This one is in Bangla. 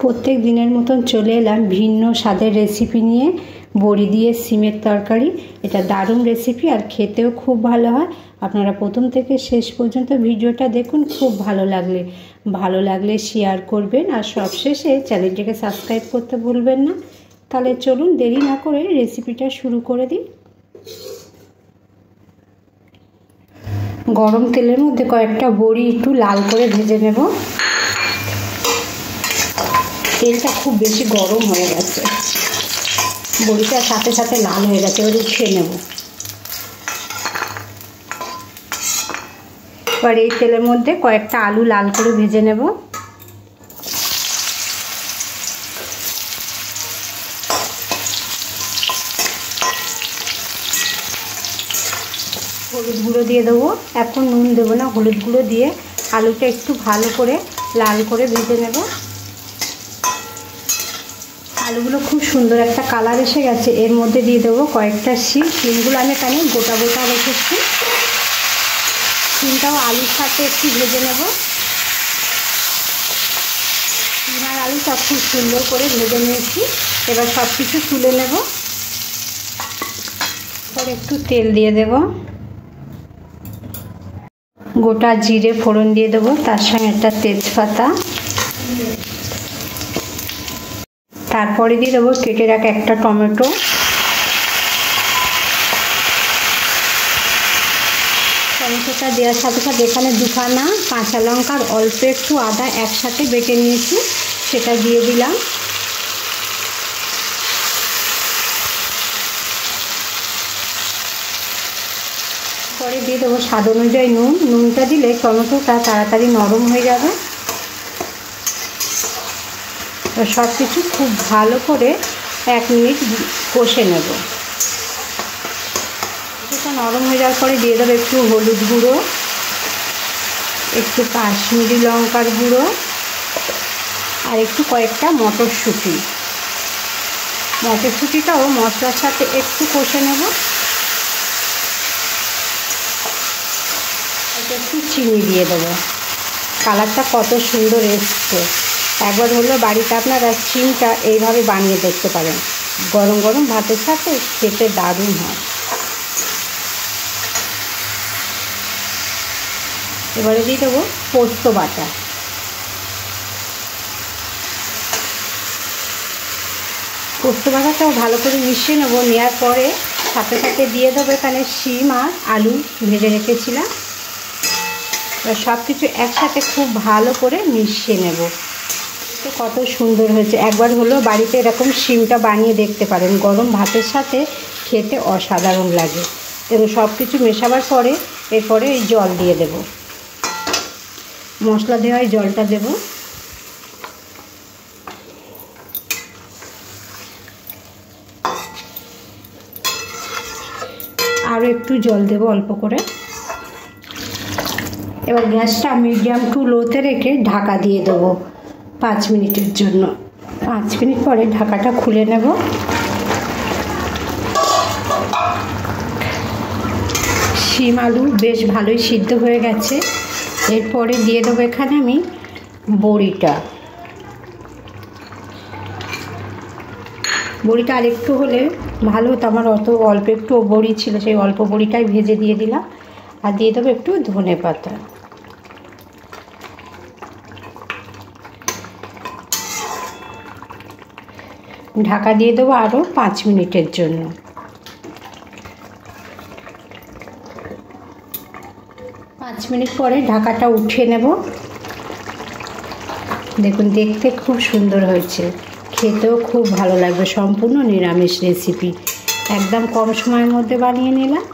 প্রত্যেক দিনের মতন চলে এলাম ভিন্ন স্বাদের রেসিপি নিয়ে। বড়ি দিয়ে সিমের তরকারি, এটা দারুণ রেসিপি আর খেতেও খুব ভালো হয়। আপনারা প্রথম থেকে শেষ পর্যন্ত ভিডিওটা দেখুন, খুব ভালো লাগলে শেয়ার করবেন আর সবশেষে চ্যানেলটিকে সাবস্ক্রাইব করতে ভুলবেন না। তাহলে চলুন দেরি না করে রেসিপিটা শুরু করে দিই। গরম তেলের মধ্যে কয়েকটা বড়ি একটু লাল করে ভেজে নেব। তেলটা খুব বেশি গরম হয়ে গেছে, বড়িটা সাথে সাথে লাল হয়ে গেছে, এবার উঠিয়ে নেব। এবার এই তেলের মধ্যে কয়েকটা আলু লাল করে ভেজে নেব। হলুদ গুঁড়ো দিয়ে দেবো, এখন নুন দেবো না, হলুদ গুঁড়ো দিয়ে আলুটা একটু ভালো করে লাল করে ভেজে নেব। আলুগুলো খুব সুন্দর একটা কালার এসে গেছে, এর মধ্যে দিয়ে দেবো কয়েকটা শিম। শিমগুলো আমি এখানে গোটা গোটা রেখেছি। শিমটাও আলুর সাথে একটু ভেজে নেব। শিম আর আলুটা খুব সুন্দর করে ভেজে নিয়েছি। এবার সব কিছু তুলে নেব। এবার একটু তেল দিয়ে দেব, গোটা জিরে ফোড়ন দিয়ে দেবো, তার সঙ্গে একটা তেজপাতা, তারপরে দিয়ে দেবো কেটে রাখা একটা টমেটো, টমেটোটা দেওয়ার সাথে সাথে এখানে দুখানা কাঁচা লঙ্কা আর অল্প একটু আদা একসাথে বেটে নিয়েছি, সেটা দিয়ে দিলাম। পরে দিয়ে দেবো স্বাদ অনুযায়ী নুন। নুনটা দিলে টমেটোটা তাড়াতাড়ি নরম হয়ে যাবে। সব কিছু খুব ভালো করে 1 মিনিট কষে নেব। এটা নরম হয়ে যাওয়ার পরে দিয়ে দেবো একটু হলুদ গুঁড়ো, একটু কাশ্মীরি লঙ্কার গুঁড়ো আর একটু কয়েকটা মটরশুঁটি। মটরশুঁটিটাও মশলার সাথে একটু কষে নেব। একটু চিনি দিয়ে দেবো। কালারটা কত সুন্দর এসছে। একবার হলো বাড়িতে আপনারা সিমটা এইভাবে বানিয়ে দেখতে পারেন, গরম গরম ভাতের সাথে খেতে দারুণ হয়। এবারে দিয়ে দেবো পোস্ত বাটা। পোস্ত বাটাটাও ভালো করে মিশিয়ে নেবো। নেওয়ার পরে সাথে সাথে দিয়ে দেবো এখানে শিম আর আলু ভেজে রেখেছিলাম। সব কিছু একসাথে খুব ভালো করে মিশিয়ে নেব। কত সুন্দর হয়েছে। একবার হলো বাড়িতে এরকম শিমটা বানিয়ে দেখতে পারেন, গরম ভাতের সাথে খেতে অসাধারণ লাগে। এবং সব কিছু মেশাবার পরে এরপরে এই জল দিয়ে দেব, মশলা দেওয়ায় জলটা দেব। আরও একটু জল দেব অল্প করে। এবার গ্যাসটা মিডিয়াম টু লোতে রেখে ঢাকা দিয়ে দেবো 5 মিনিটের জন্য। 5 মিনিট পরে ঢাকাটা খুলে নেব। শিম আলু বেশ ভালোই সিদ্ধ হয়ে গেছে। এরপরে দিয়ে দেবো এখানে আমি বড়িটা। বড়িটা আর একটু হলে ভালো হতো, আমার অল্প একটু বড়ি ছিল, সেই অল্প বড়িটাই ভেজে দিয়ে দিলাম। আর দিয়ে দেবো একটু ধনেপাতা। ঢাকা দিয়ে দেবো আরও 5 মিনিটের জন্য। 5 মিনিট পরে ঢাকাটা উঠিয়ে নেব। দেখুন দেখতে খুব সুন্দর হয়েছে, খেতেও খুব ভালো লাগবে। সম্পূর্ণ নিরামিষ রেসিপি, একদম কম সময়ের মধ্যে বানিয়ে নিলাম।